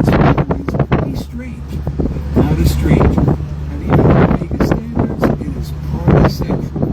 its followings be strange, but not a stranger. And even by Vegas standards, it is party central.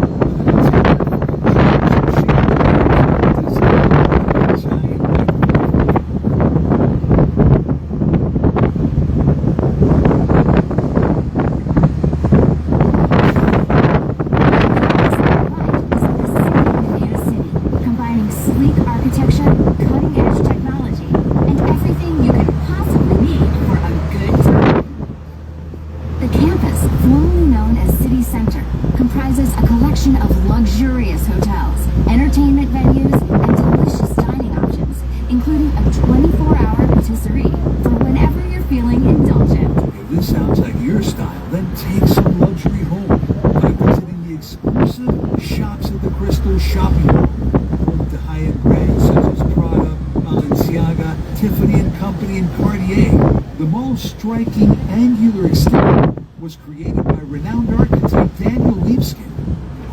Of luxurious hotels, entertainment venues, and delicious dining options, including a 24-hour patisserie for whenever you're feeling indulgent. If this sounds like your style, then take some luxury home by visiting the exclusive shops at the Crystal Shopping Mall, home to high-end brands such as Prada, Balenciaga, Tiffany & Company, and Cartier. The mall's striking angular exterior was created by renowned architect Daniel Libeskind,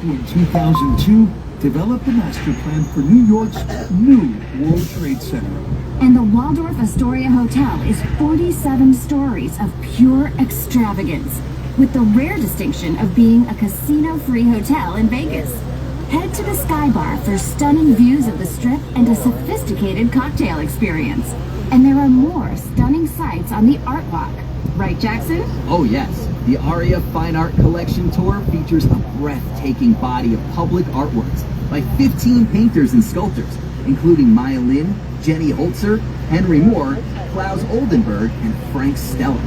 who in 2002 developed the master plan for New York's new World Trade Center. And the Waldorf Astoria Hotel is 47 stories of pure extravagance, with the rare distinction of being a casino-free hotel in Vegas. Head to the Sky Bar for stunning views of the Strip and a sophisticated cocktail experience. And there are more stunning sights on the Art Walk. Right, Jackson? Oh, yes. The Aria Fine Art Collection Tour features a breathtaking body of public artworks by 15 painters and sculptors, including Maya Lin, Jenny Holzer, Henry Moore, Klaus Oldenburg, and Frank Stella.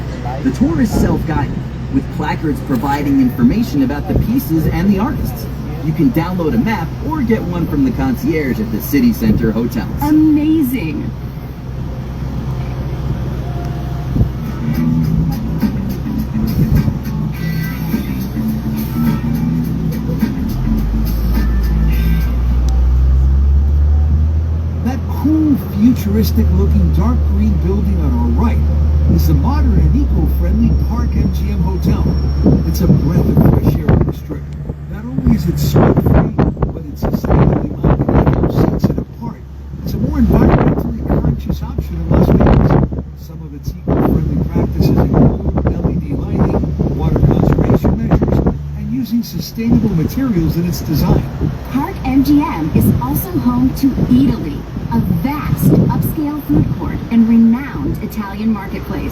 The tour is self-guided, with placards providing information about the pieces and the artists. You can download a map or get one from the concierge at the City Center hotels. Amazing! Futuristic-looking dark green building on our right is the modern and eco-friendly Park MGM Hotel. It's a breath of fresh air on the Strip. Not only is it smoke-free, but it's sustainably mounted and sets it apart. It's a more environmentally conscious option in Las Vegas. Some of its eco-friendly practices include LED lighting, water conservation measures, and using sustainable materials in its design. Park MGM is also home to Eataly, a vast upscale food court and renowned Italian marketplace.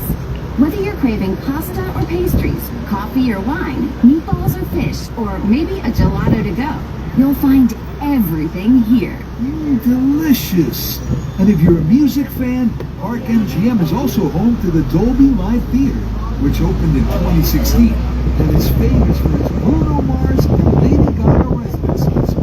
Whether you're craving pasta or pastries, coffee or wine, meatballs or fish, or maybe a gelato to go, you'll find everything here. Delicious! And if you're a music fan, Park MGM is also home to the Dolby Live Theater, which opened in 2016 and is famous for its Bruno Mars and Lady Gaga residencies.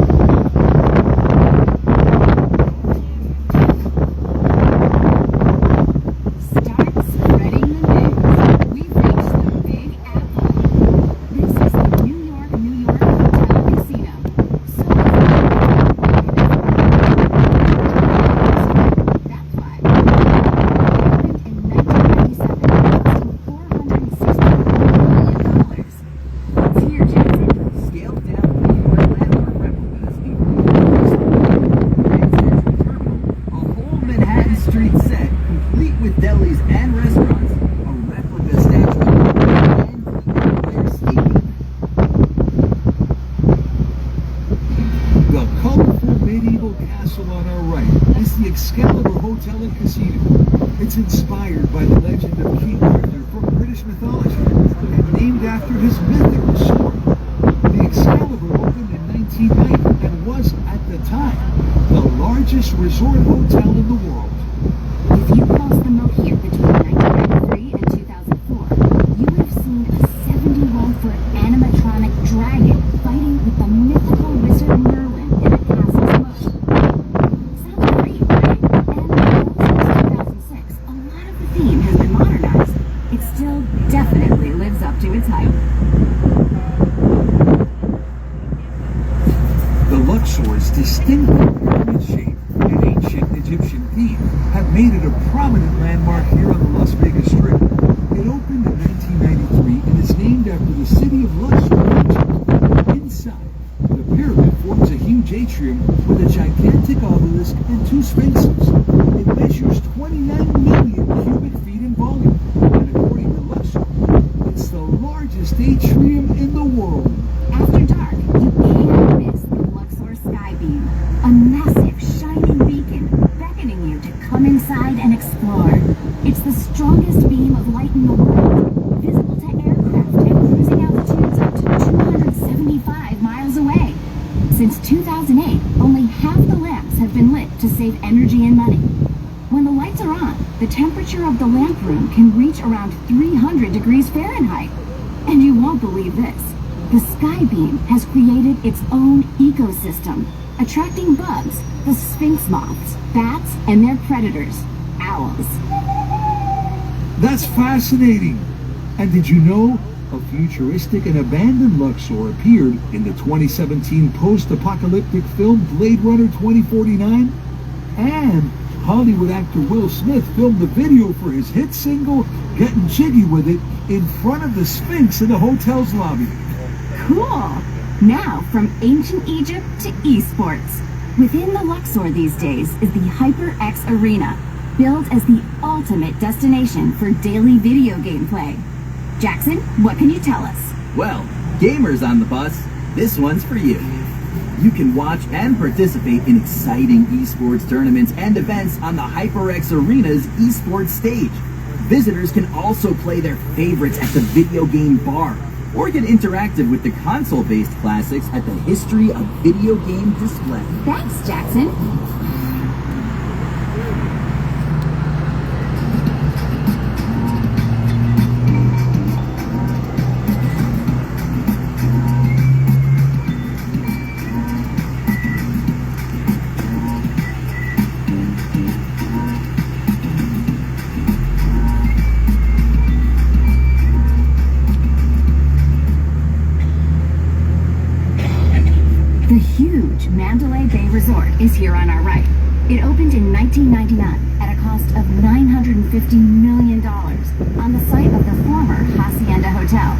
Excalibur Hotel and Casino. It's inspired by the legend of King Arthur from British mythology and named after his mythical sword. The Excalibur opened in 1990 and was, at the time, the largest resort hotel in the world. If you crossed the Mohier between 1993 and 2004, you would have seen a 71-foot animatronic dragon fighting with the mythical wizard Merlin in a castle's moat. Sounds great, right? And since 2006, a lot of the theme has been modernized. It still definitely lives up to its hype. The Luxor's distinctive pyramid shape and ancient Egyptian theme have made it a prominent landmark here on the Las Vegas Strip. It opened in 1993 and is named after the city of Luxor, Egypt. Inside, the pyramid forms a huge atrium with a gigantic obelisk and two sphinxes. It measures 29 million cubic feet in volume. It's the strongest beam of light in the world, visible to aircraft at cruising altitudes up to 275 miles away. Since 2008, only half the lamps have been lit to save energy and money. When the lights are on, the temperature of the lamp room can reach around 300 degrees Fahrenheit. And you won't believe this. The Skybeam has created its own ecosystem, attracting bugs, the sphinx moths, bats, and their predators, owls. That's fascinating. And did you know a futuristic and abandoned Luxor appeared in the 2017 post-apocalyptic film Blade Runner 2049? And Hollywood actor Will Smith filmed the video for his hit single, Getting Jiggy With It, in front of the Sphinx in the hotel's lobby. Cool! Now, from ancient Egypt to esports. Within the Luxor these days is the HyperX Arena, billed as the ultimate destination for daily video gameplay. Jackson, what can you tell us? Well, gamers on the bus, this one's for you. You can watch and participate in exciting esports tournaments and events on the HyperX Arena's esports stage. Visitors can also play their favorites at the video game bar, or get interactive with the console-based classics at the History of Video Game display. Thanks, Jackson. The huge Mandalay Bay Resort is here on our right. It opened in 1999 at a cost of $950 million on the site of the former Hacienda Hotel.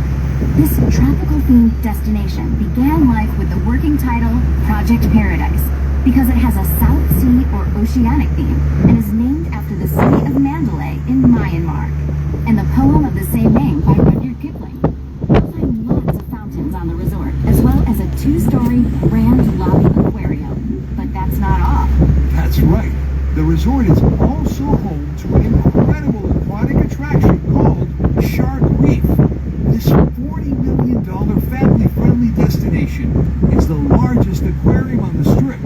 This tropical-themed destination began life with the working title Project Paradise because it has a South Sea or oceanic theme and is named after the city of Mandalay in Myanmar and the poem of the same name by Rudyard Kipling. You'll find lots of fountains on the resort, as well as a two-story grand lobby aquarium. But that's not all. That's right. The resort is also home to an incredible aquatic attraction called Shark Reef. This $40 million family-friendly destination is the largest aquarium on the Strip,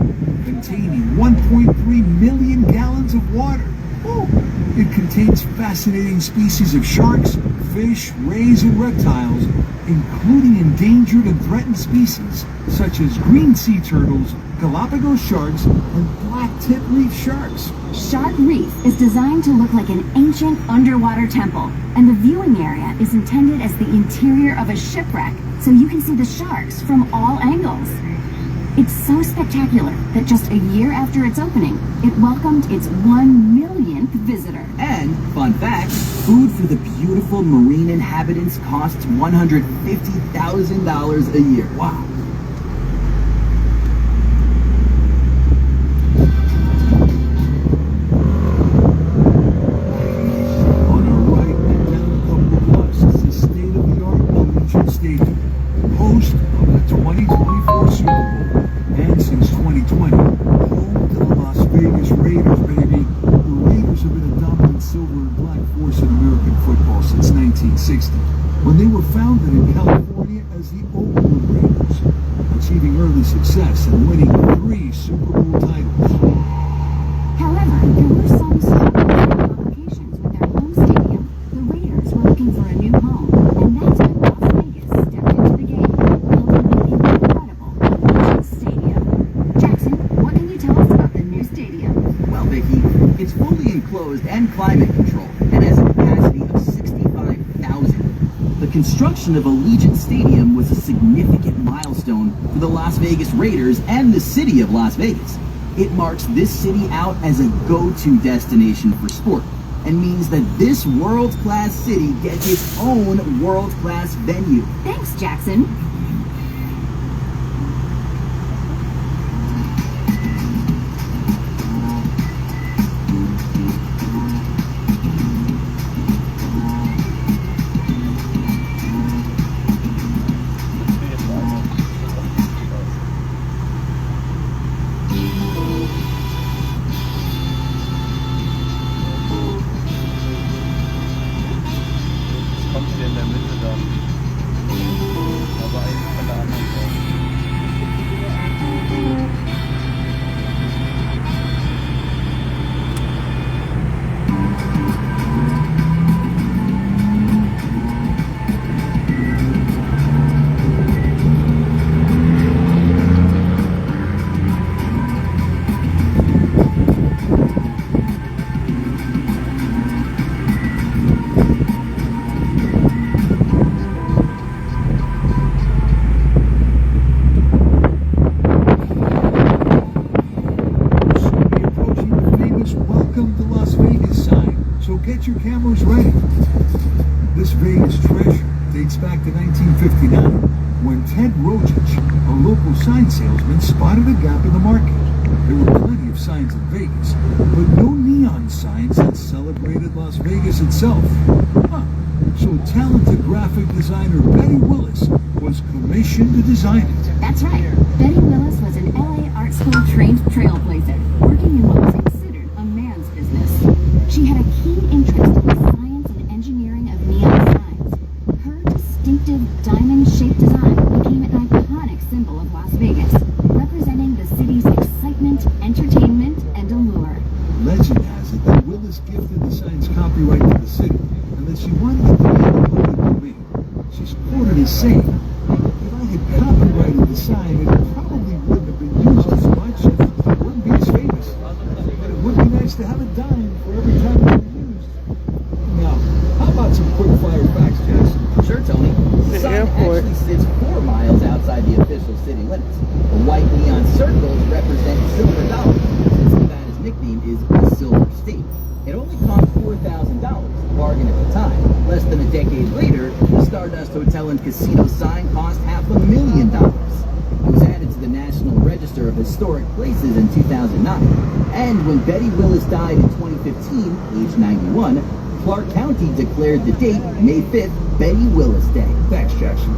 containing 1.3 million gallons of water. Oh, it contains fascinating species of sharks, fish, rays, and reptiles, including endangered and threatened species such as green sea turtles, Galapagos sharks, and black-tip reef sharks. Shark Reef is designed to look like an ancient underwater temple, and the viewing area is intended as the interior of a shipwreck, so you can see the sharks from all angles. It's so spectacular that just a year after its opening, it welcomed its 1 millionth visitor. And, fun fact, food for the beautiful marine inhabitants costs $150,000 a year. Wow. On our right and down a couple of blocks is the state-of-the-art Allegiant Stadium, host of the 2024 Super Bowl, and since 2020, home to the Las Vegas Raiders, baby. The Raiders have been a dominant silver and black force in American football since 1960, when they were founded in California as the Oakland Raiders, achieving early success and winning 3 Super Bowl titles. However, there were some struggles and complications with their home stadium. The Raiders were looking for a new home, and that's when Las Vegas stepped into the game, building the incredible Allegiant Stadium. Jackson, what can you tell us about the new stadium? Well, Vicky, it's fully enclosed and climate controlled and has a capacity of 65,000. The construction of Allegiant Stadium was a significant milestone for the Las Vegas Raiders and the city of Las Vegas. It marks this city out as a go-to destination for sport and means that this world-class city gets its own world-class venue. Thanks, Jackson. cameras ready. This Vegas treasure dates back to 1959 when Ted Rogich, a local sign salesman, spotted a gap in the market. There were plenty of signs in Vegas, but no neon signs that celebrated Las Vegas itself. Huh. So talented graphic designer Betty Willis was commissioned to design it. That's right. Betty Willis was an LA art school trained trailblazer, working in what was considered a man's business. She had a keen interest in the science and engineering of neon signs. Her distinctive diamond-shaped design became an iconic symbol of Las Vegas, representing the city's excitement, entertainment, and allure. Legend has it that Willis gifted the sign's copyright to the city, and that she wanted it to be in the public domain. She's quoted as saying, "If I had copyrighted the sign, it probably wouldn't have been used as much, and it wouldn't be as famous. But it would be nice to have a dime for every time it was used." Now, how about some quick fire facts, Jackson? Sure, Tony. The sign actually sits 4 miles outside the official city limits. The white neon circles represent silver dollars, since Nevada's nickname is the Silver State. It only cost $4,000, a bargain at the time. Less than a decade later, the Stardust Hotel and Casino sign cost $500,000. It was added to the National Register of Historic Places in 2009. And when Betty Willis died in 2015, age 91, Clark County declared the date, May 5th, Betty Willis Day. Thanks, Jackson.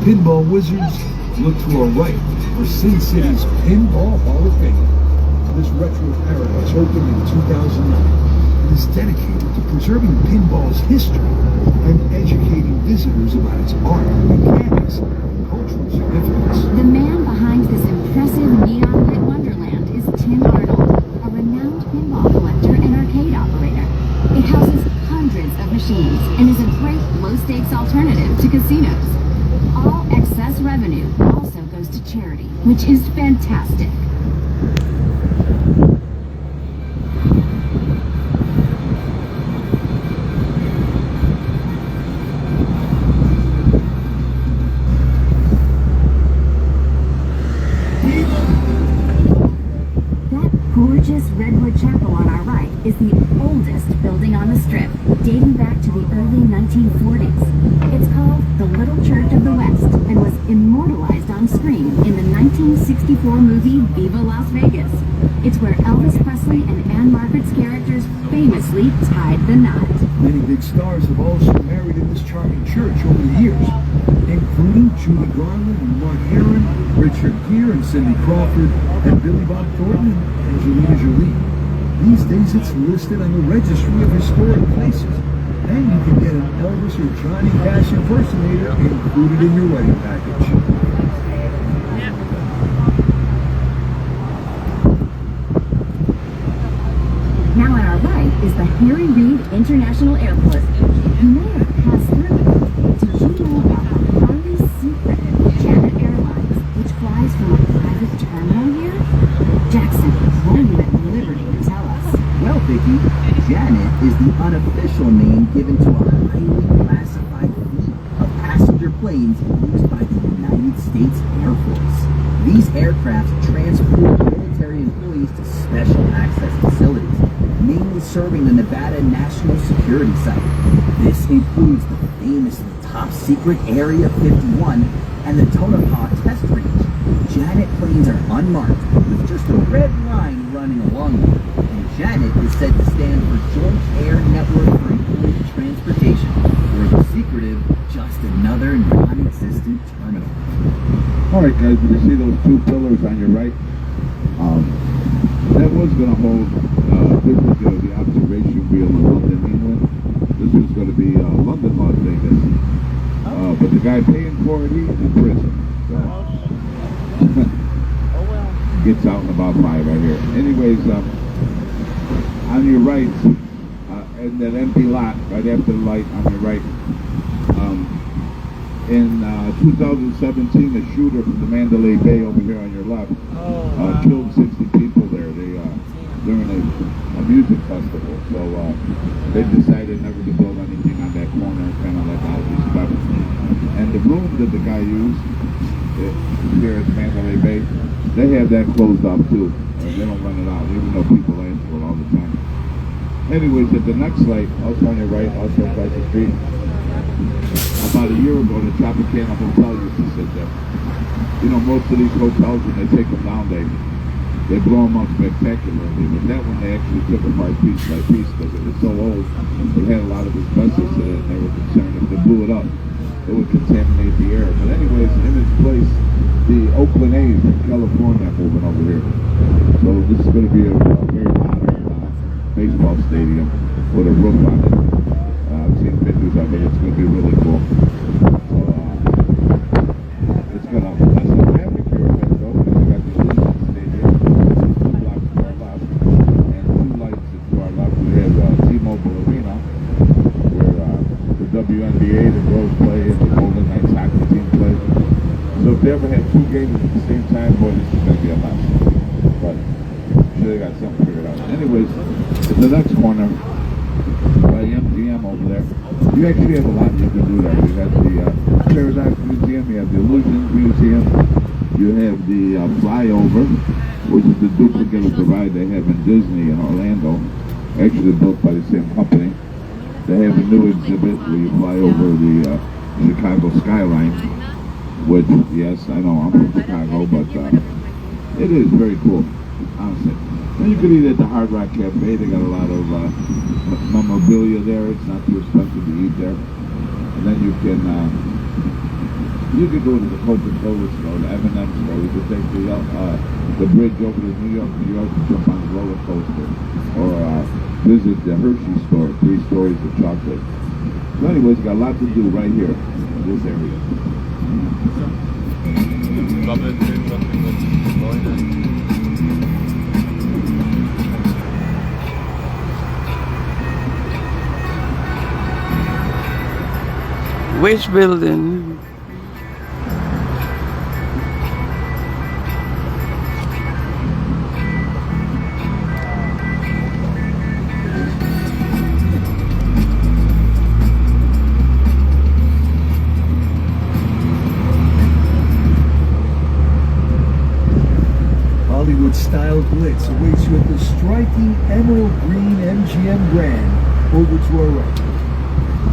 Pinball Wizards, look to our right for Sin City's Pinball Hall of Fame. This retro paradise opened in 2009 and is dedicated to preserving pinball's history and educating visitors about its art, mechanics, and cultural significance. The man behind this impressive neon-lit wonderland is Tim Arnold, a renowned pinball collector and arcade operator. It houses hundreds of machines and is a great low-stakes alternative to casinos. All excess revenue also goes to charity, which is fantastic. Gorgeous Redwood Chapel on our right is the oldest building on the Strip, dating back to the early 1940s. It's called the Little Church of the West and was immortalized on screen in the 1964 movie Viva Las Vegas. It's where Elvis Presley and Anne Margaret's characters famously tied the knot. Many big stars have also married in this charming church over the years, including Judy Garland and Mark Herron, Richard Gere and Cindy Crawford, and Billy Bob Thornton and Angelina Jolie. These days it's listed on the Registry of Historic Places, and you can get an Elvis or Johnny Cash impersonator included in your wedding package. Now on our right is the Harry Reid International Airport. You may have passed through it. Did you know about the highly secretive Janet Airlines, which flies from a private terminal here? Jackson, what are you at liberty to tell us? Well, Vicky, Janet is the unofficial name given to a highly classified fleet of passenger planes used by the United States Air Force. These aircraft transport military employees to special access facilities, mainly serving the Nevada National Security Site. This includes the famously top-secret Area 51 and the Tonopah Test Range. Janet planes are unmarked, with just a red line running along them, and JANET is said to stand for Joint Air Network for Employee Transportation, or the secretive, just another non-existent terminal. All right, guys, did you see those two pillars on your right? That was going to hold, this was going to be observation wheel in London, England. This was going to be London, Las Vegas. But the guy paying for it, he's in prison. So. Gets out in about 5 right here. Anyways, on your right, in that empty lot, right after the light on your right, in 2017, a shooter from the Mandalay Bay over here on your left killed 60 people there. They during a music festival. So they decided never to build anything on that corner, kind of like all these stuff. And the room that the guy used here at Mandalay Bay, they have that closed off too. They don't run it out, even though people ask for it all the time. Anyways, at the next light, also on your right, also across the street, about a year ago, the Tropicana Hotel used to sit there. You know, most of these hotels, when they take them down, they blow them up spectacularly. But that one, they actually took apart piece by piece because it was so old. It had a lot of asbestos in it, and they were concerned if they blew it up, it would contaminate the air. But anyways, in its place, the Oakland A's in California are moving over here. So this is going to be a very modern baseball stadium with a roof on it. I've seen pictures of it. It's going to be really cool. So it's going to less than traffic here. So we got the Legion Stadium, 2 blocks to our left, and 2 lights to our left. We have T-Mobile Arena, where the WNBA, the girls play, and the Golden Knights hockey team play. So if they ever have 2 games at the same time, boy, this is going to be a mess. But I'm sure they got something figured out. Anyways, in the next corner, by MGM over there, you actually have a lot you can do there. You have the Paradox Museum, you have the Illusions Museum, you have the Flyover, which is the duplicate of the ride they have in Disney in Orlando, actually built by the same company. They have a new exhibit where you fly over the Chicago skyline, which, yes, I know, I'm from Chicago, but it is very cool, honestly. And you could eat at the Hard Rock Cafe. They got a lot of memorabilia there. It's not too expensive to eat there. And then you can go to the Coca-Cola store, the M&M store. You can take the bridge over to New York, and jump on the roller coaster. Or visit the Hershey store, 3 stories of chocolate. So anyways, you got a lot to do right here in this area. Which building? Hollywood-style glitz awaits you at the striking emerald green MGM Grand over to our right.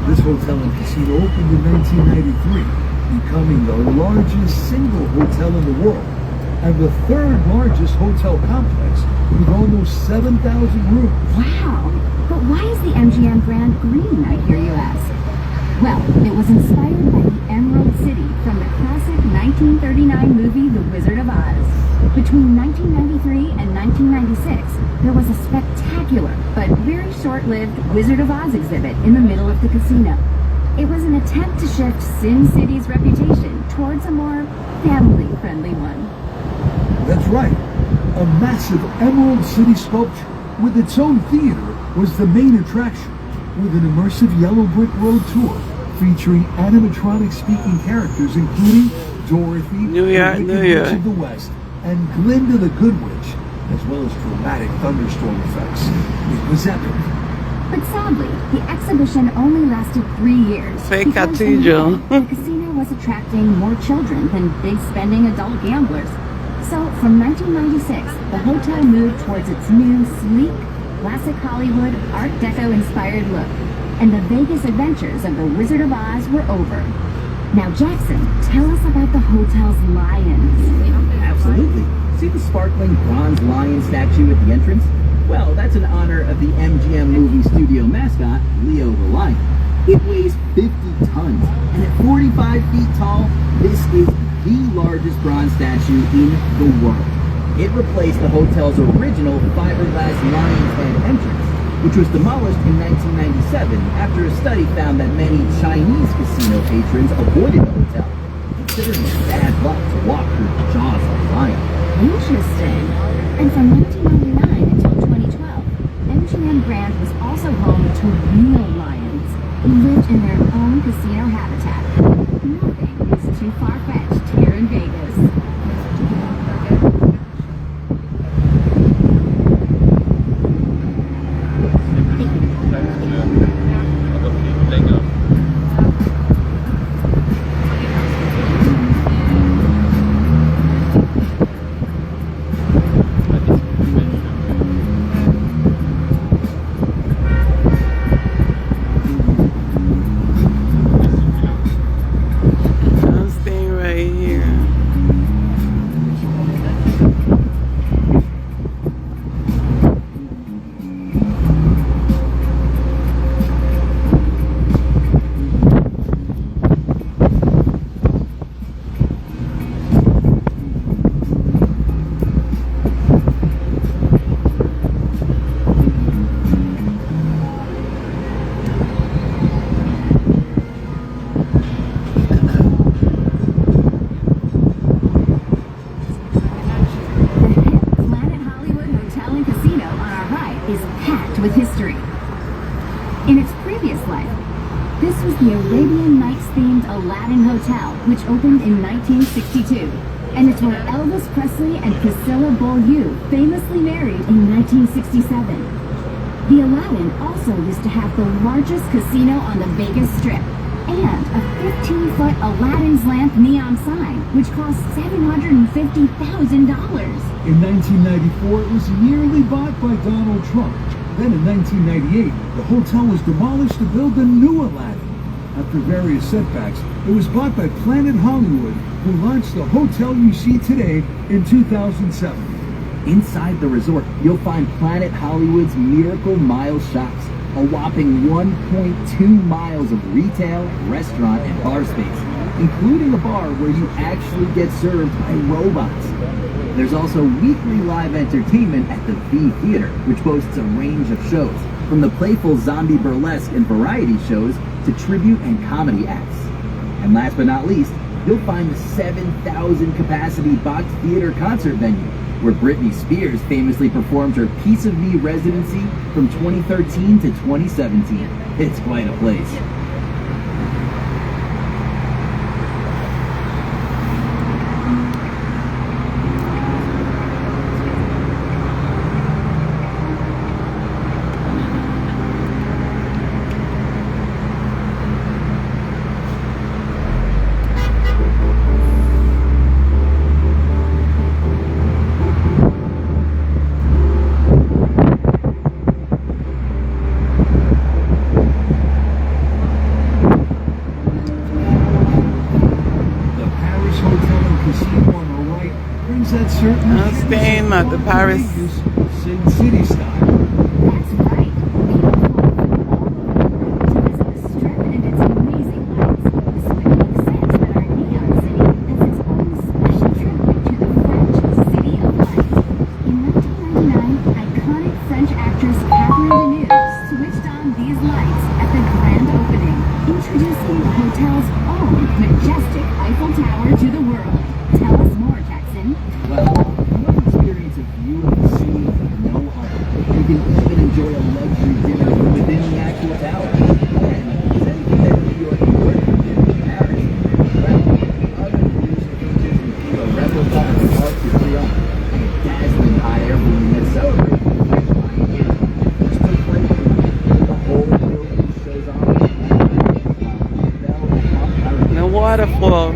This hotel and casino opened in 1993, becoming the largest single hotel in the world and the 3rd largest hotel complex with almost 7,000 rooms. Wow! But why is the MGM Grand green, I hear you ask? Well, it was inspired by the Emerald City from the classic 1939 movie The Wizard of Oz. Between 1993 and 1996, there was a spectacular but very short-lived Wizard of Oz exhibit in the middle of the casino. It was an attempt to shift Sin City's reputation towards a more family-friendly one. That's right. A massive Emerald City sculpture with its own theater was the main attraction, with an immersive yellow brick road tour featuring animatronic speaking characters including Dorothy, New York, the New Wicked Witch York. of the West, and Glinda the Good Witch, as well as dramatic thunderstorm effects. It was epic. But sadly, the exhibition only lasted 3 years. Fake because cathedral. the casino was attracting more children than big-spending adult gamblers. So, from 1996, the hotel moved towards its new, sleek, classic Hollywood, Art Deco-inspired look, and the Vegas adventures of the Wizard of Oz were over. Now, Jackson, tell us about the hotel's lions. Absolutely. See the sparkling bronze lion statue at the entrance? Well, that's in honor of the MGM movie studio mascot, Leo the Lion. It weighs 50 tons, and at 45 feet tall, this is the largest bronze statue in the world. It replaced the hotel's original fiberglass lion's head entrance, which was demolished in 1997 after a study found that many Chinese casino patrons avoided the hotel, considering it bad luck to walk through the jaws of a lion. Interesting. And from 1999 until 2012, MGM Grand was also home to real lions who lived in their own casino habitat. Nothing is too far-fetched here in Vegas. I'm staying right here. Planet Hollywood Hotel and Casino on our right is packed with history. In its previous life, this was the Arabian Nights-themed Aladdin Hotel, which opened in 1962. And it's where Elvis Presley and Priscilla Beaulieu famously married in 1967. The Aladdin also used to have the largest casino on the Vegas Strip, and a 15-foot Aladdin's Lamp neon sign, which cost $750,000. In 1994, it was nearly bought by Donald Trump. Then in 1998, the hotel was demolished to build a new Aladdin. After various setbacks, it was bought by Planet Hollywood, who launched the hotel you see today in 2007. Inside the resort, you'll find Planet Hollywood's Miracle Mile shops, a whopping 1.2 miles of retail, restaurant, and bar space, including a bar where you actually get served by robots. There's also weekly live entertainment at the V Theater, which boasts a range of shows, from the playful zombie burlesque and variety shows to tribute and comedy acts. And last but not least, you'll find the 7,000 capacity Box Theater concert venue, where Britney Spears famously performed her Piece of Me residency from 2013 to 2017. It's quite a place. That certain I'm staying at the Paris. Sin City style. That's right. People come from all over the world to visit the Strip and its amazing lights. So it makes sense that our neon city has its own special tribute to the French City of Lights. In 1999, iconic French actress Catherine Deneuve switched on these lights at the grand opening, introducing the hotel's own majestic Eiffel Tower to the world. Tell us more, Jackson. Well, you will experience a view of the city like no other. You can even enjoy a luxury dinner from within the actual tower. And is anything that New York and London did in Paris? Well, other views features a replica of the Arc de Triomphe and a dazzling hot air balloon that celebrates the French pioneers who first took flight. The whole building shows off The waterfall.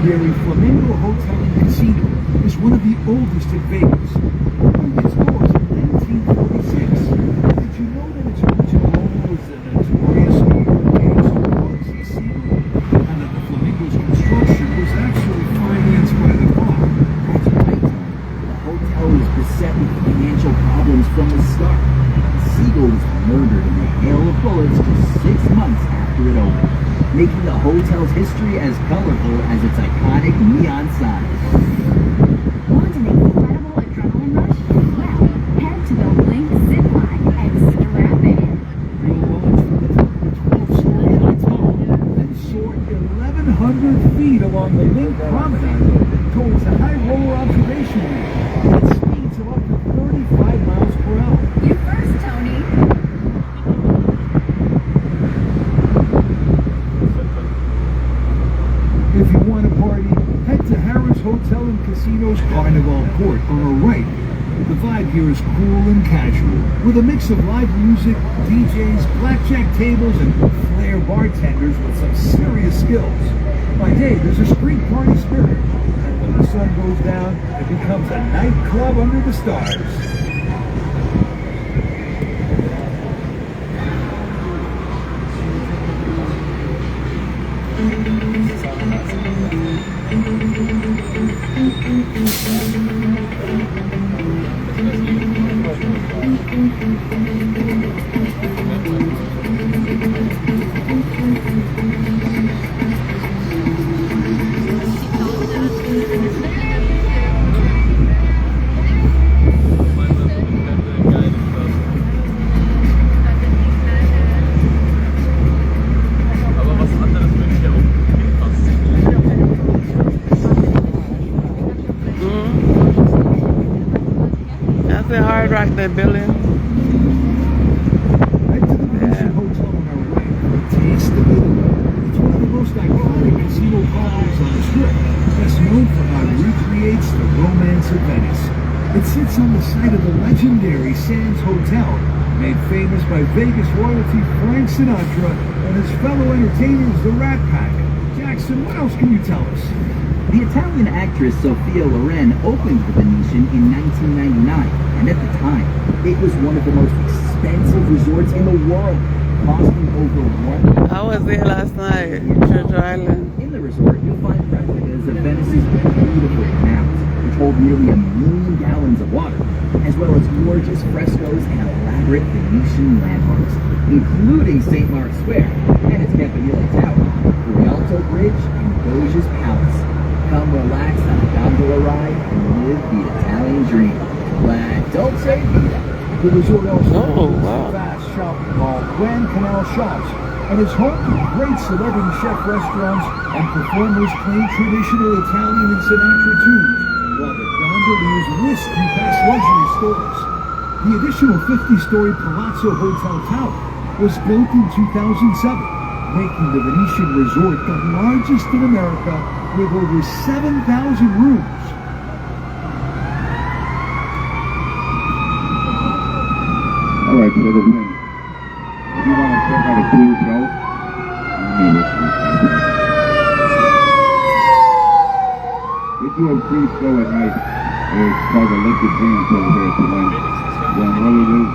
legendary Flamingo Hotel and Casino is one of the oldest in Vegas. It opened its doors in 1946. Did you know that its original owner was the notorious New York gangster Bugsy Siegel? And that the Flamingo's construction was actually financed by the bar? That's right, Tony. The hotel was beset with financial problems from the start. Siegel was murdered in a hail of bullets just 6 months after it opened, making the hotel's history as colorful as its iconic neon sign. Want an incredible adrenaline rush? Well, head to the Blink zip line and strap in. We'll launch from the top of the 12-story hotel and soar 1,100 feet along the Link Promenade towards the high roller observation wheel at speeds of up to 35 miles per hour. You first, Tony. If you want to party, head to Harris Hotel and Casino's Carnival Court on our right. The vibe here is cool and casual, with a mix of live music, DJs, blackjack tables, and flair bartenders with some serious skills. By day, there's a street party spirit, and when the sun goes down, it becomes a nightclub under the stars. That's a Hard Rock they're building. Head to the Venetian Hotel on our right for a taste of Italy. It's one of the most iconic casino properties on the Strip, best known for how it recreates the romance of Venice. It sits on the site of the legendary Sands Hotel, made famous by Vegas royalty Frank Sinatra and his fellow entertainers, the Rat Pack. Jackson, what else can you tell us? The Italian actress Sophia Loren opened the Venetian in 1999, and at the time, it was one of the most expensive resorts in the world, costing over $1 I was there last night, Treasure Island. In the resort, you'll find replicas of Venice's beautiful canals, which hold nearly 1 million gallons of water, as well as gorgeous frescoes and elaborate Venetian landmarks, including St. Mark's Square and its Campanile Tower, the Rialto Bridge, and Doge's Palace. Come relax on a gondola ride and live the Italian dream. But don't say vita. The resort also Oh, includes wow. a vast shopping mall, Grand Canal Shops, and is home to great celebrity chef restaurants, and performers claim traditional Italian and Sinatra tunes, while the gondoliers whisk you past luxury stores. The additional 50-story Palazzo Hotel Tower was built in 2007, making the Venetian resort the largest in America with over 7,000 rooms. All right, so the win. If you want to check out a cool show, we do a free show at night. It's called the Liquid Dreams over here at the Win. And what it is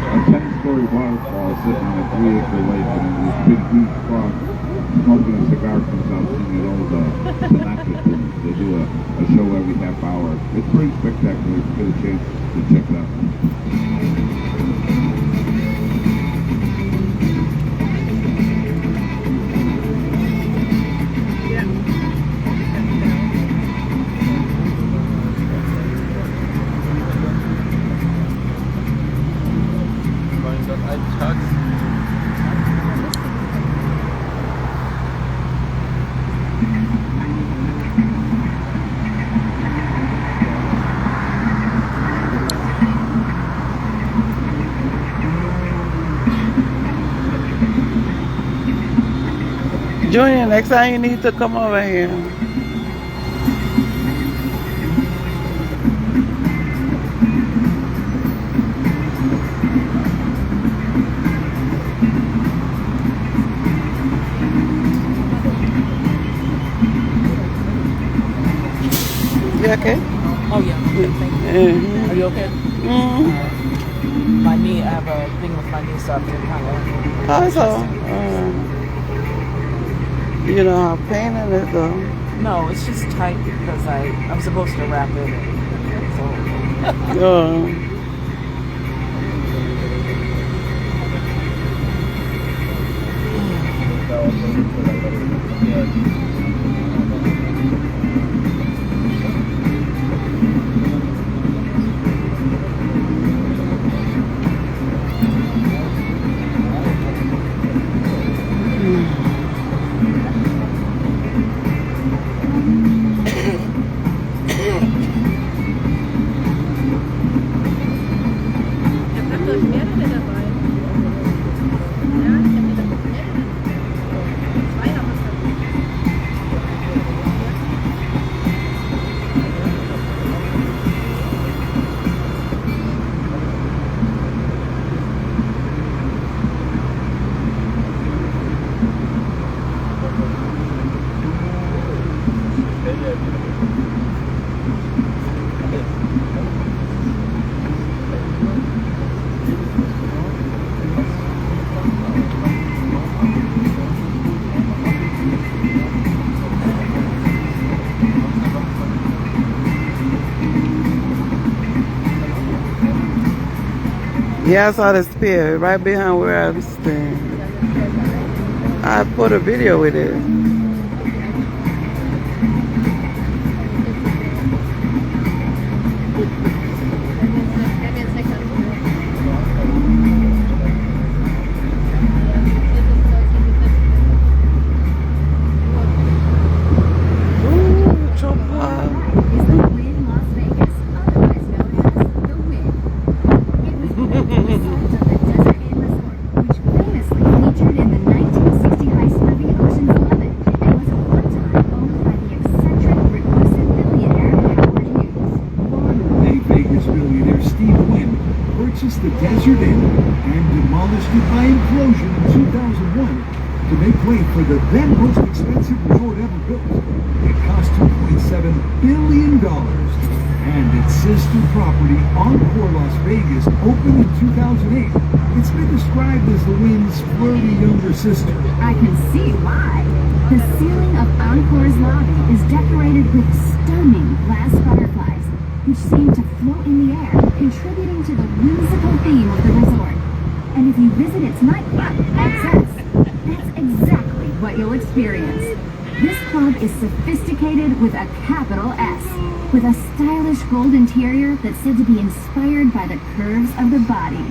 a 10-story waterfall sitting on a 3-acre lake, and then this big, huge frog smoking a cigar comes out singing old Sinatra tunes. They do a show every half hour. It's pretty spectacular. If you get a chance to check it out. Junior, next time you need to come over here. you okay? My knee, I have a thing with my knee, so I've been kind of... Also, you know how painful it though. No, it's just tight because I'm supposed to wrap it. So. Yeah, I saw the spear right behind where I was staying. I put a video with it. The Desert Inn and demolished it by implosion in 2001 to make way for the then most expensive resort ever built. It cost $2.7 billion, and its sister property, Encore Las Vegas, opened in 2008. It's been described as the Wynn's flirty younger sister. I can see why. The ceiling of Encore's lobby is decorated with stunning glass butterflies, which seem to float in the air, contributing to the whimsical theme of the resort. And if you visit its nightclub, XS, that's exactly what you'll experience. This club is sophisticated with a capital S, with a stylish gold interior that's said to be inspired by the curves of the body.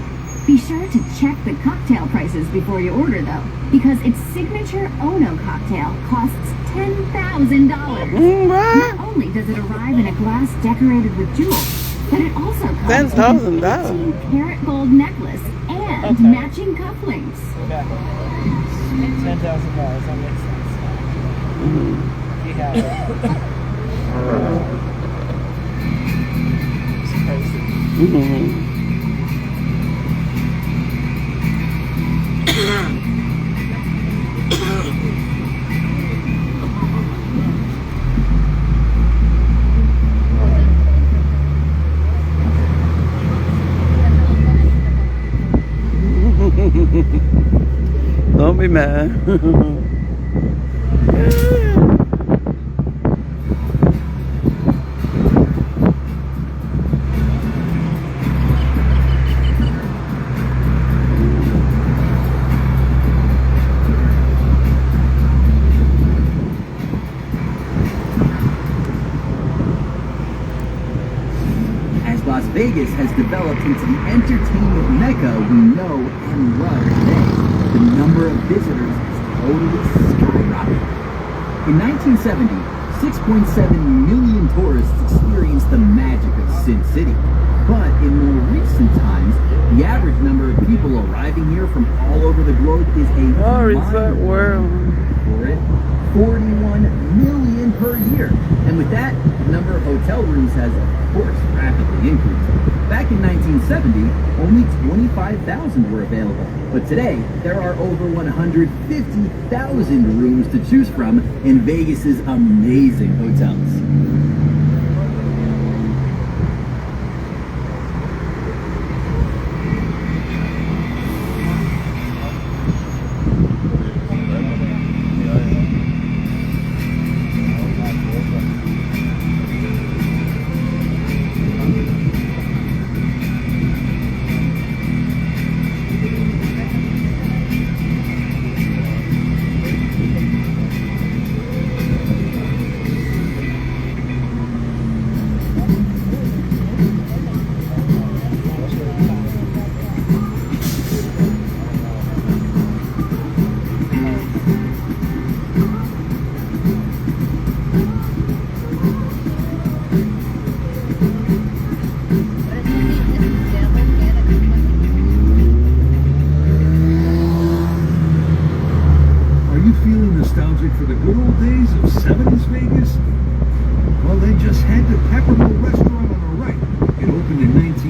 Be sure to check the cocktail prices before you order, though, because its signature Ono cocktail costs $10,000. Not only does it arrive in a glass decorated with jewels, but it also comes with a 15-karat gold necklace and matching cufflinks. Okay. $10,000, that makes sense. You have it. It's crazy. Don't be mad. Las Vegas has developed into the entertainment mecca we know and love today, the number of visitors has totally skyrocketed. In 1970, 6.7 million tourists experienced the magic of Sin City. But in more recent times, the average number of people arriving here from all over the globe is a Resort World. For it, 41 million per year. And with that, the number of hotel rooms has, of course, rapidly increased. Back in 1970, only 25,000 were available. But today, there are over 150,000 rooms to choose from in Vegas's amazing hotels.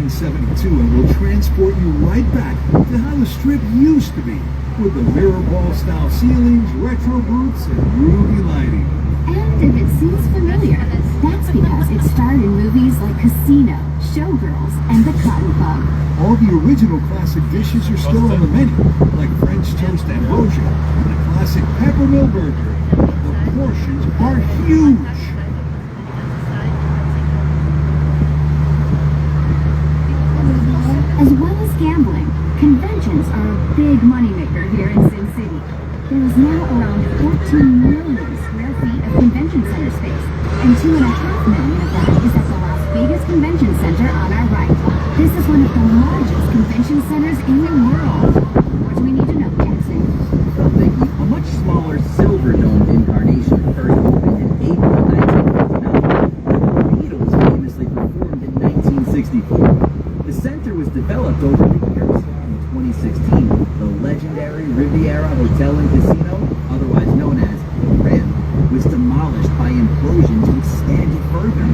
1972 and will transport you right back to how the Strip used to be, with the mirror ball style ceilings, retro booths, and groovy lighting. And if it seems familiar, that's because it starred in movies like Casino, Showgirls, and The Cotton Club. All the original classic dishes are still on the menu, like French toast ambrosia and the classic peppermill burger. The portions are huge. As well as gambling, conventions are a big moneymaker here in Sin City. There is now around 14 million square feet of convention center space, and 2.5 million of that is at the Las Vegas Convention Center on our right. This is one of the largest convention centers in the world. What do we need to know, Jackson? Well, Vicky, a much smaller silver-domed incarnation first opened in April 1959. The Beatles famously performed in 1964. The center was developed over the years. In 2016, the legendary Riviera Hotel and Casino, otherwise known as the Riv, was demolished by implosion to expand it further.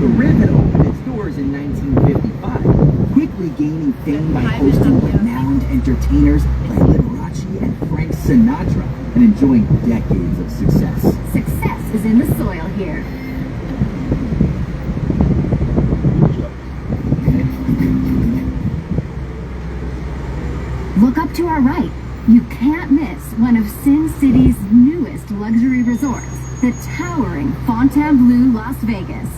The Riv had opened its doors in 1955, quickly gaining fame by hosting renowned entertainers like Liberace and Frank Sinatra, and enjoying decades of success. Success is in the soil here. Look up to our right. You can't miss one of Sin City's newest luxury resorts, the towering Fontainebleau Las Vegas.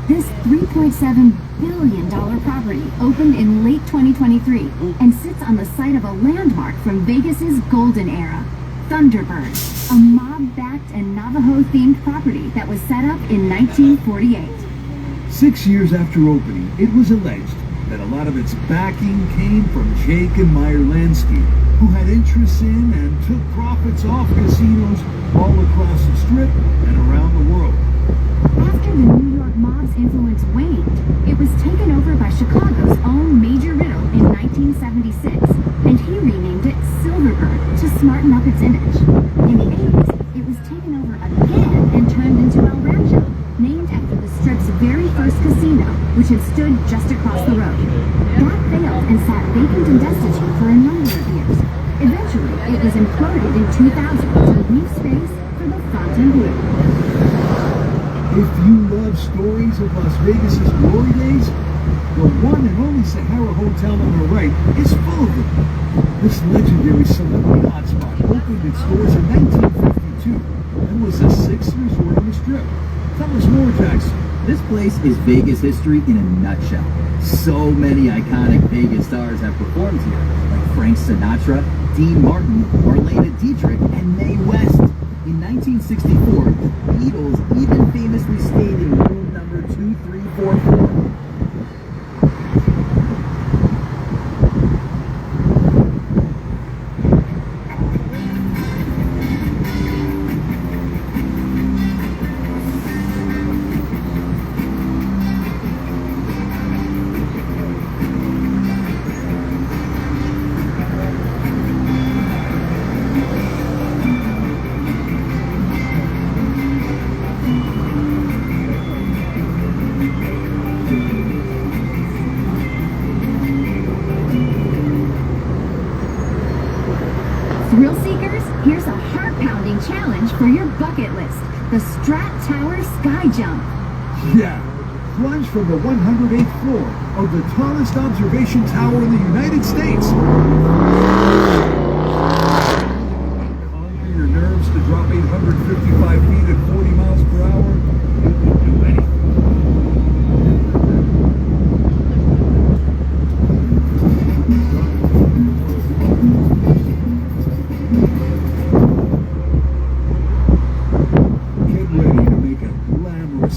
This $3.7 billion property opened in late 2023 and sits on the site of a landmark from Vegas's golden era, Thunderbird, a mob-backed and Navajo-themed property that was set up in 1948. 6 years after opening, it was alleged that a lot of its backing came from Jake and Meyer Lansky, who had interests in and took profits off casinos all across the Strip and around the world. After the New York mob's influence waned, it was taken over by Chicago's own Major Riddle in 1976, and he renamed it Silverbird to smarten up its image. In the 80s, it was taken over again and turned into El Rancho, named after the Strip's very first casino, which had stood just across the road. That failed and sat vacant and destitute for a number of years. Eventually, it was imploded in 2000 to leave space for the Fontainebleau. If you love stories of Las Vegas's glory days, the one and only Sahara Hotel on the right is full of them. This legendary celebrity hotspot opened its doors in 1952 and was the sixth resort on the Strip. Tell us more, Jackson. This place is Vegas history in a nutshell. So many iconic Vegas stars have performed here, like Frank Sinatra, Dean Martin, Marlena Dietrich, and Mae West. In 1964, the Beatles even famously stayed in room number 2344. Thrill seekers, here's a heart-pounding challenge for your bucket list. The Strat Tower Sky Jump. Yeah, plunge from the 108th floor of the tallest observation tower in the United States. Conquer your nerves to drop 855 feet at 40 miles per hour. You can do anything.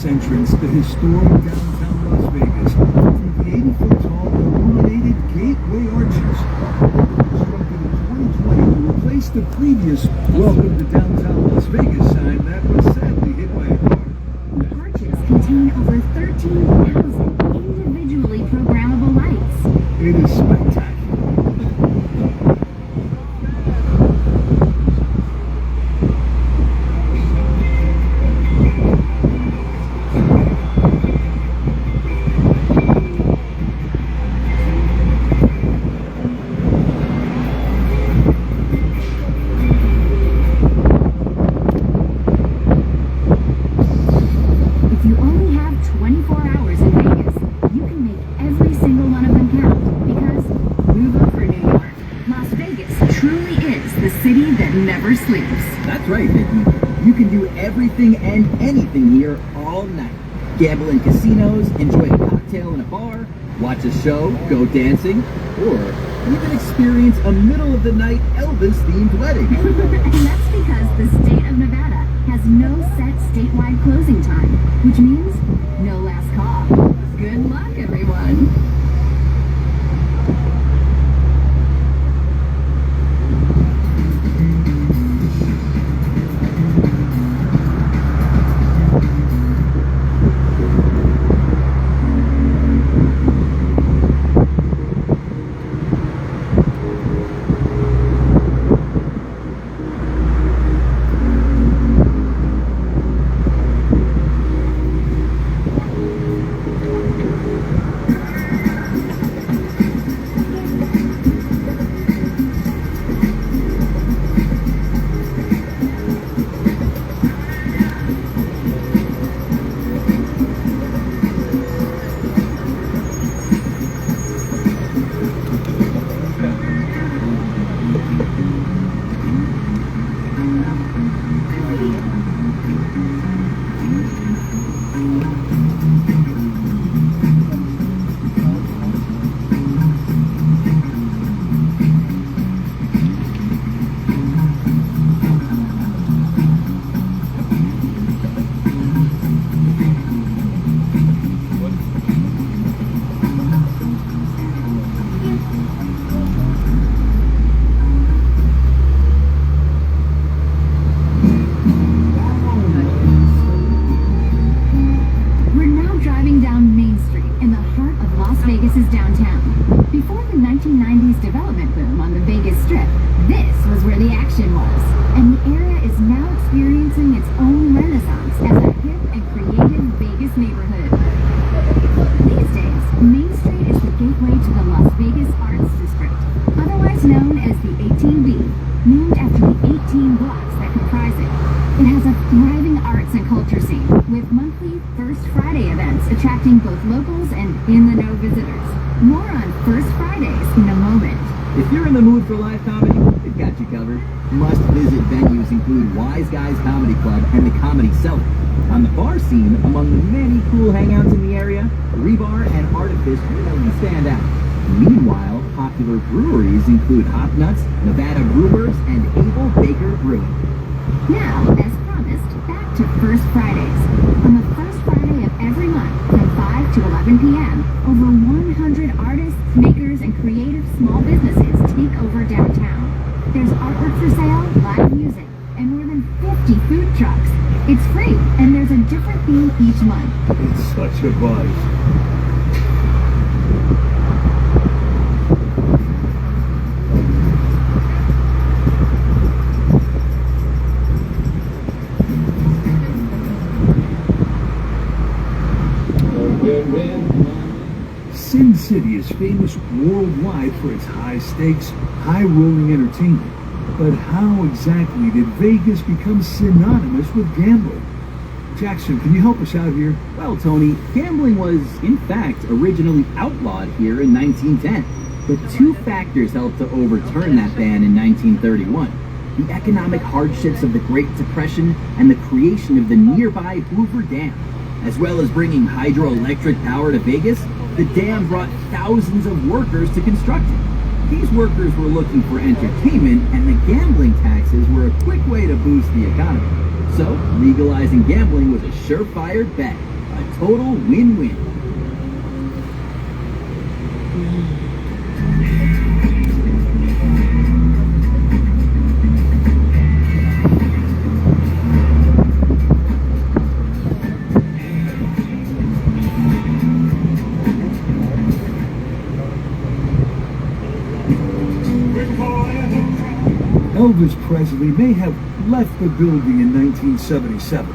Entrance to historic downtown Las Vegas through the 80-foot-tall illuminated gateway arches. Constructed in 2020 to replace the previous Welcome to Downtown Las Vegas sign that was sadly hit by a car. The arches contain over 13,000 individually programmable lights. It is spectacular. never sleeps. That's right, Vicky. You can do everything and anything here all night. Gamble in casinos, enjoy a cocktail in a bar, watch a show, go dancing, or even experience a middle-of-the-night Elvis-themed wedding. And that's because the state of Nevada has no set statewide closing time, which means no last call. Good luck, everyone. Vegas's downtown. Before the 1990s development boom on the Vegas Strip, this was where the action was, and the area is now experiencing its own renaissance as a hip and creative Vegas neighborhood. These days, Main Street is the gateway to the Las Vegas Arts District, otherwise known as the 18B, named after the 18 blocks that comprise it. It has a thriving arts and culture scene, with monthly First Friday events attracting both locals and in-the-know visitors. More on First Fridays in a moment. If you're in the mood for live comedy, they've got you covered. Must-visit venues include Wise Guys Comedy Club and the Comedy Cellar. On the bar scene, among the many cool hangouts in the area, Rebar and Artifice really stand out. Meanwhile, popular breweries include Hop Nuts, Nevada Brewers, and Able Baker Brewing. Now, as promised, back to First Fridays. On the first Friday of every month, from 5 to 11 p.m., over 100 artists, makers, and creative small businesses take over downtown. There's artwork for sale, live music, and more than 50 food trucks. It's free, and there's a different theme each month. It's such a buzz. Sin City is famous worldwide for its high-stakes, high-rolling entertainment. But how exactly did Vegas become synonymous with gambling? Jackson, can you help us out here? Well, Tony, gambling was, in fact, originally outlawed here in 1910. But two factors helped to overturn that ban in 1931. The economic hardships of the Great Depression and the creation of the nearby Hoover Dam. As well as bringing hydroelectric power to Vegas, the dam brought thousands of workers to construct it. These workers were looking for entertainment, and the gambling taxes were a quick way to boost the economy. So, legalizing gambling was a surefire bet, a total win-win. Elvis Presley may have left the building in 1977,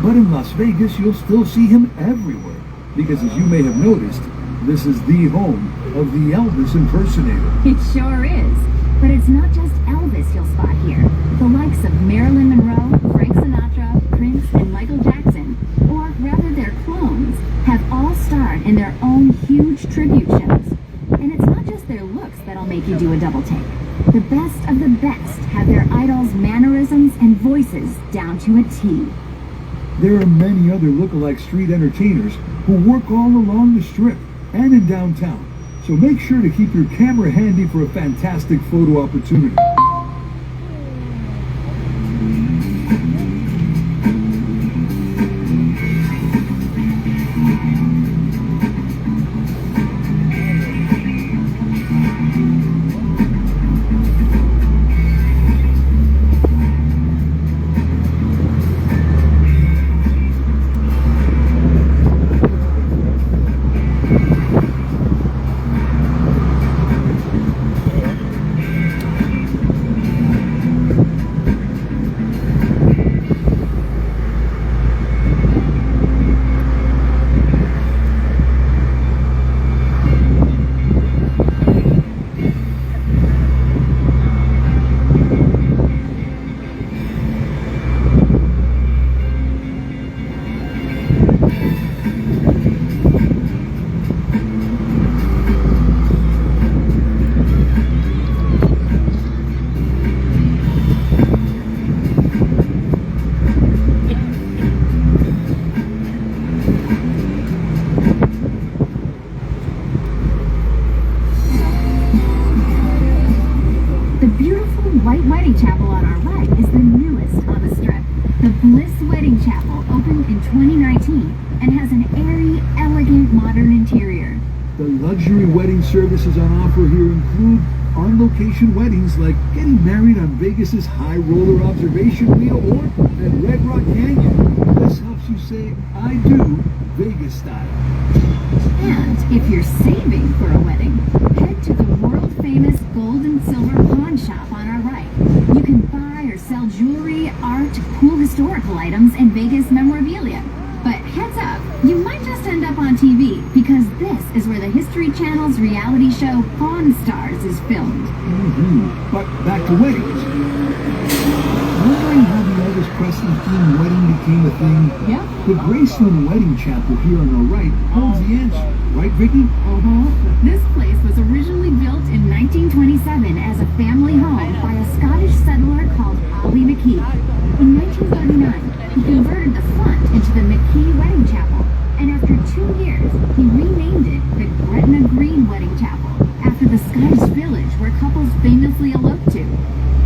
but in Las Vegas you'll still see him everywhere, because as you may have noticed, this is the home of the Elvis impersonator. It sure is. But it's not just Elvis you'll spot here. The likes of Marilyn Monroe, Frank Sinatra, Prince, and Michael Jackson, or rather their clones, have all starred in their own huge tribute shows. And it's not just their looks that'll make you do a double take. The best of the best have their idols' mannerisms and voices down to a T. There are many other look-alike street entertainers who work all along the strip and in downtown. So make sure to keep your camera handy for a fantastic photo opportunity. The beautiful white wedding chapel on our right is the newest on the strip. The Bliss Wedding Chapel opened in 2019 and has an airy, elegant, modern interior. The luxury wedding services on offer here include on-location weddings like getting married on Vegas's high roller observation wheel or at Red Rock Canyon. This helps you say, I do, Vegas style. And if you're saving for a wedding, head to the world-famous gold and silver pawn shop on our right. You can buy or sell jewelry, art, cool historical items, and Vegas memorabilia. But heads up, you might just end up on TV because this is where the History Channel's reality show Pawn Stars is filmed. But back to weddings. Wondering how the Elvis Presley themed wedding became a thing? Yeah. The Graceland Wedding Chapel here on our right holds the answer. Right, Vicky? This place was originally built in 1927 as a family home by a Scottish settler called Ollie McKee. In 1939, he converted the front into the McKee Wedding Chapel, and after 2 years, he renamed it the Gretna Green Wedding Chapel, after the Scottish village where couples famously eloped to.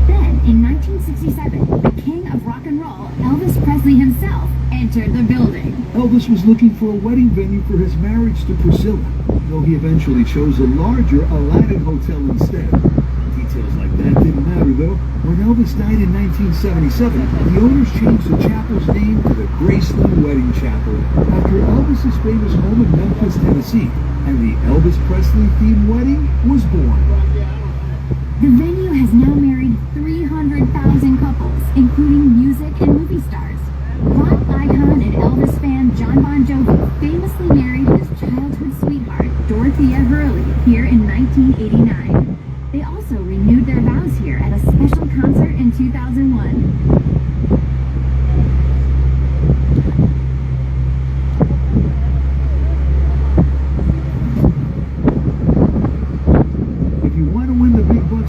Then, in 1967, the king of rock and roll, Elvis Presley himself, entered the building. Elvis was looking for a wedding venue for his marriage to Priscilla, though he eventually chose a larger Aladdin Hotel instead. Details like that didn't matter, though. When Elvis died in 1977, the owners changed the chapel's name to the Graceland Wedding Chapel after Elvis's famous home in Memphis, Tennessee, and the Elvis Presley-themed wedding was born. The venue has now married 300,000 couples, including music and movie stars. Rock icon and Elvis fan John Bon Jovi famously married his childhood sweetheart, Dorothea Hurley, here in 1989. They also renewed their vows here at a special concert in 2001.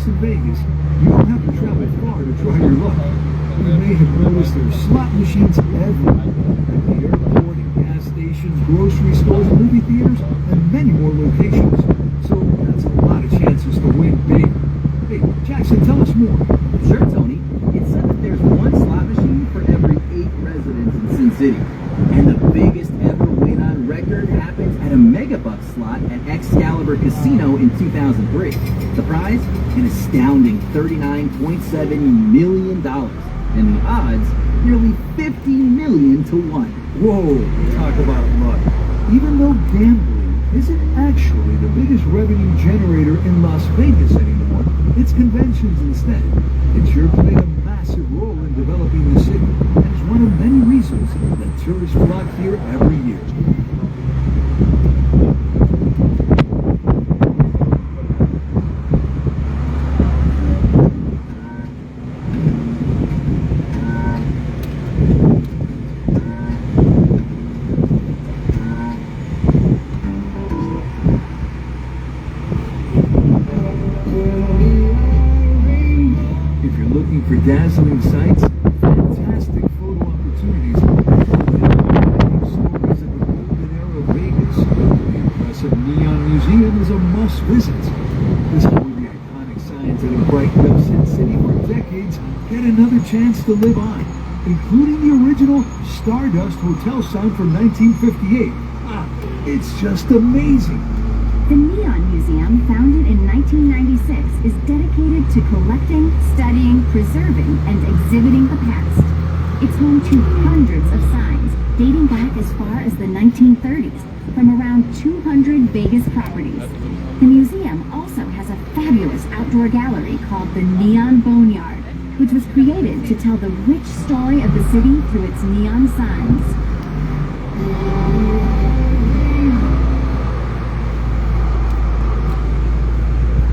In Vegas, you don't have to travel far to try your luck. You may have noticed there are slot machines everywhere, at the airport, at gas stations, grocery stores, movie theaters, and many more locations. So that's a lot of chances to win big. Hey, Jackson, tell us more. Sure, Tony. It's said that there's one slot machine for every 8 residents in Sin City. And the biggest ever win on record happened at a Megabucks slot at Excalibur Casino in 2003. The prize? An astounding $39.7 million. And the odds? Nearly 50 million to 1. Whoa, talk about luck. Even though gambling isn't actually the biggest revenue generator in Las Vegas anymore, it's conventions instead. It sure played a massive role in developing the city, and is one of many reasons that tourists flock here every year. dazzling sights, fantastic photo opportunities, and stories of the golden era of Vegas. The impressive Neon Museum is a must visit. This is where the iconic signs that have brightened up Sin City for decades get another chance to live on, including the original Stardust Hotel sign from 1958. It's just amazing. The Neon Museum, founded in 1996, is dedicated to collecting, studying, preserving, and exhibiting the past. It's home to hundreds of signs dating back as far as the 1930s from around 200 Vegas properties. The museum also has a fabulous outdoor gallery called the Neon Boneyard, which was created to tell the rich story of the city through its neon signs.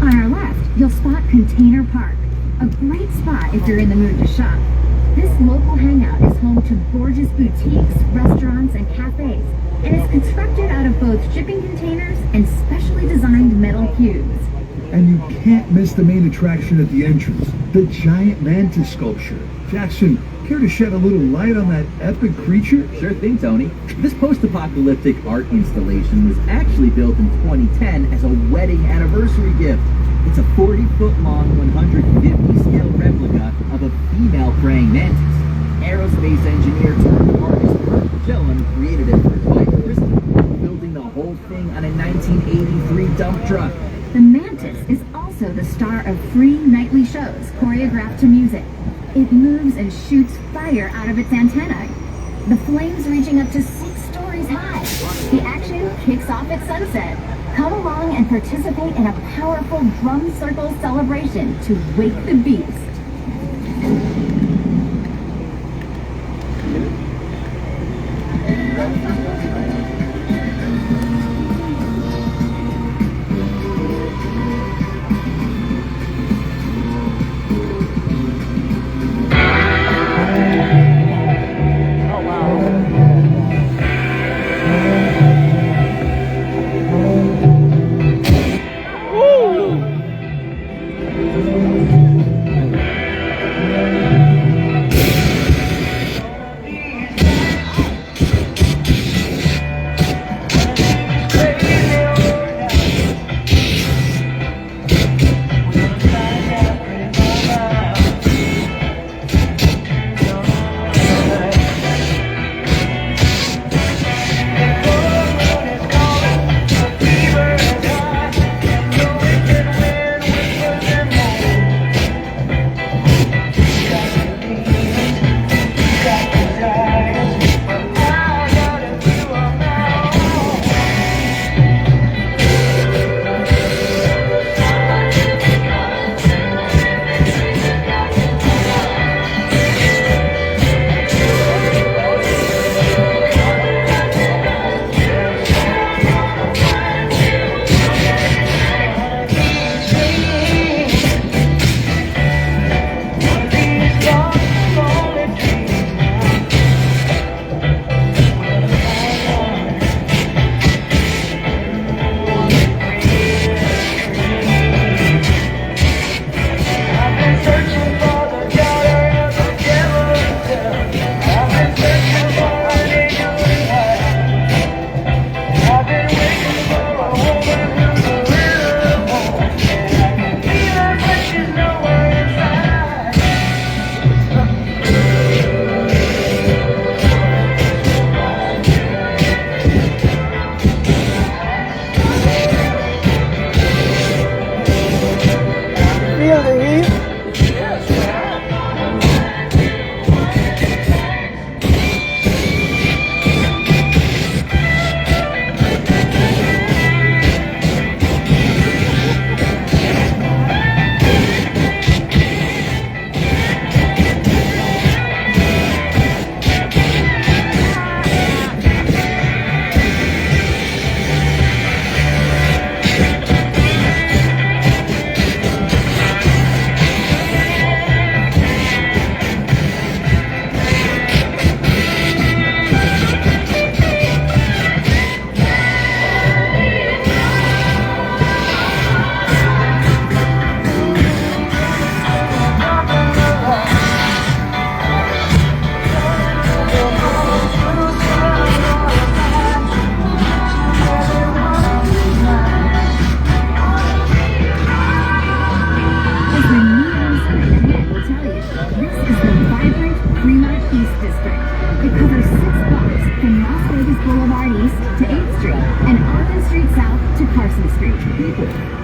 On our left, you'll spot Container Park, a great spot if you're in the mood to shop. This local hangout is home to gorgeous boutiques, restaurants, and cafes, and is constructed out of both shipping containers and specially designed metal cubes. And you can't miss the main attraction at the entrance, the giant mantis sculpture. Jackson, care to shed a little light on that epic creature? Sure thing, Tony. This post-apocalyptic art installation was actually built in 2010 as a wedding anniversary gift. It's a 40-foot-long, 150-scale replica of a female praying mantis. Aerospace engineer turned artist Kurt Gillen created it for his wife, Kristen, building the whole thing on a 1983 dump truck. The mantis is also the star of free nightly shows choreographed to music. It moves and shoots fire out of its antennae, the flames reaching up to 6 stories high. The action kicks off at sunset. Come along and participate in a powerful drum circle celebration to wake the beast.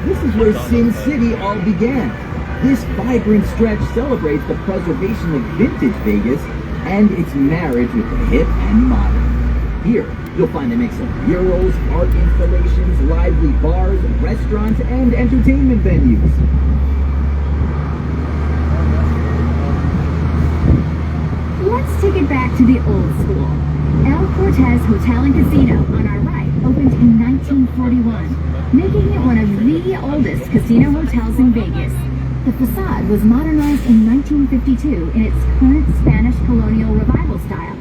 This is where Sin City all began. This vibrant stretch celebrates the preservation of vintage Vegas and its marriage with the hip and modern. Here, you'll find a mix of murals, art installations, lively bars, restaurants, and entertainment venues. Let's take it back to the old school. El Cortez Hotel and Casino on our right opened in 1941, making it one of the oldest casino hotels in Vegas. The facade was modernized in 1952 in its current Spanish colonial revival style.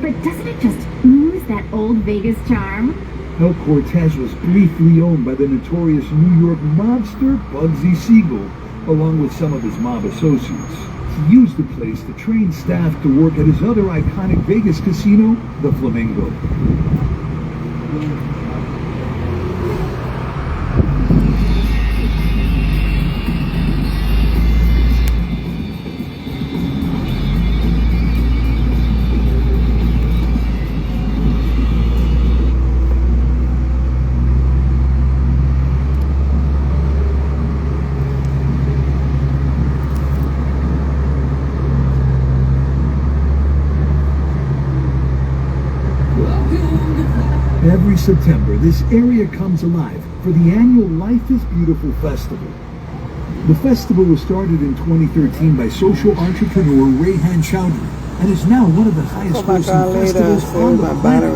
But doesn't it just ooze that old Vegas charm? El Cortez was briefly owned by the notorious New York mobster Bugsy Siegel, along with some of his mob associates. He used the place to train staff to work at his other iconic Vegas casino, the Flamingo. Every September, this area comes alive for the annual Life is Beautiful Festival. The festival was started in 2013 by social entrepreneur Rayhan Chowdhury and is now one of the highest grossing festivals on the planet.